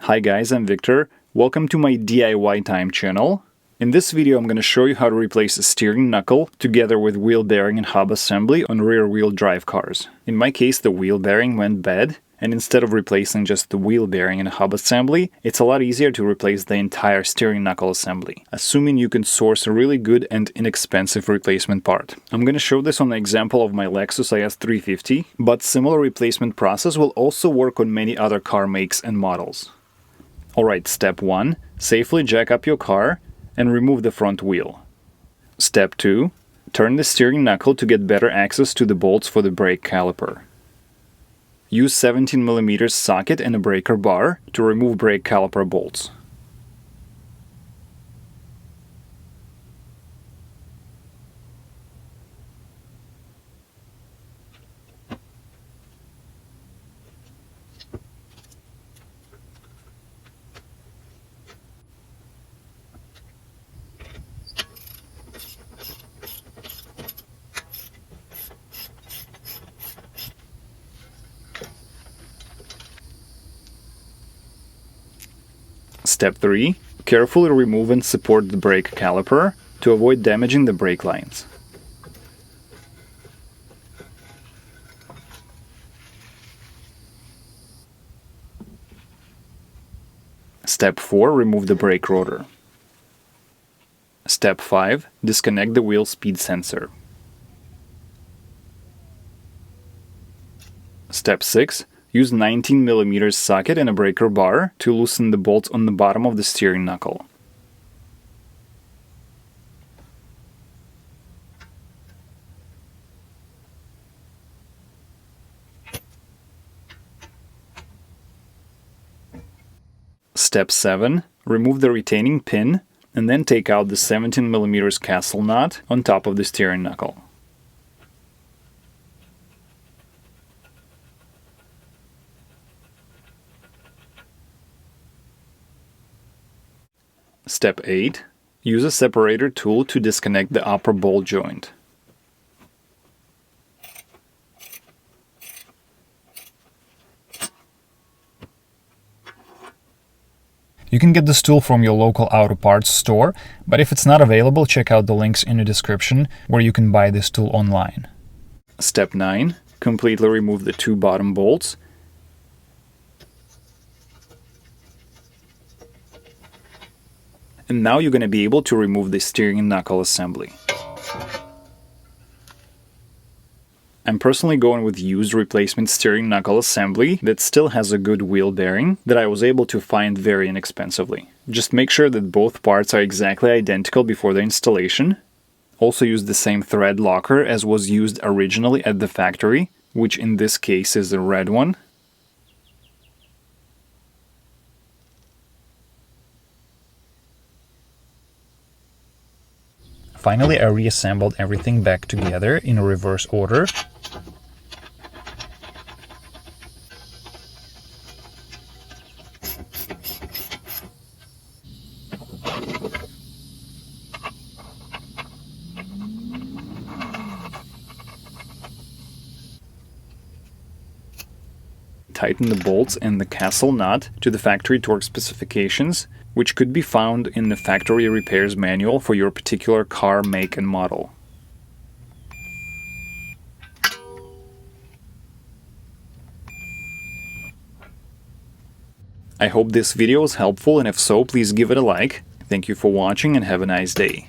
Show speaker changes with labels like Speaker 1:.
Speaker 1: Hi guys, I'm Victor. Welcome to my DIY time channel. In this video I'm going to show you how to replace a steering knuckle together with wheel bearing and hub assembly on rear-wheel drive cars. In my case the wheel bearing went bad, and instead of replacing just the wheel bearing and hub assembly, it's a lot easier to replace the entire steering knuckle assembly, assuming you can source a really good and inexpensive replacement part. I'm going to show this on the example of my Lexus IS 350, but similar replacement process will also work on many other car makes and models. Alright, step 1. Safely jack up your car and remove the front wheel. Step 2. Turn the steering knuckle to get better access to the bolts for the brake caliper. Use 17mm socket and a breaker bar to remove brake caliper bolts. Step 3. Carefully remove and support the brake caliper to avoid damaging the brake lines. Step 4. Remove the brake rotor. Step 5. Disconnect the wheel speed sensor. Step 6. Use 19mm socket and a breaker bar to loosen the bolts on the bottom of the steering knuckle. Step 7. Remove the retaining pin and then take out the 17mm castle nut on top of the steering knuckle. Step 8. Use a separator tool to disconnect the upper ball joint. You can get this tool from your local auto parts store, but if it's not available, check out the links in the description where you can buy this tool online. Step 9. Completely remove the two bottom bolts. And now you're going to be able to remove the steering knuckle assembly. I'm personally going with used replacement steering knuckle assembly that still has a good wheel bearing that I was able to find very inexpensively. Just make sure that both parts are exactly identical before the installation. Also use the same thread locker as was used originally at the factory, which in this case is the red one. Finally, I reassembled everything back together in a reverse order. Tighten the bolts and the castle nut to the factory torque specifications, which could be found in the factory repairs manual for your particular car make and model. I hope this video was helpful, and if so, please give it a like. Thank you for watching and have a nice day.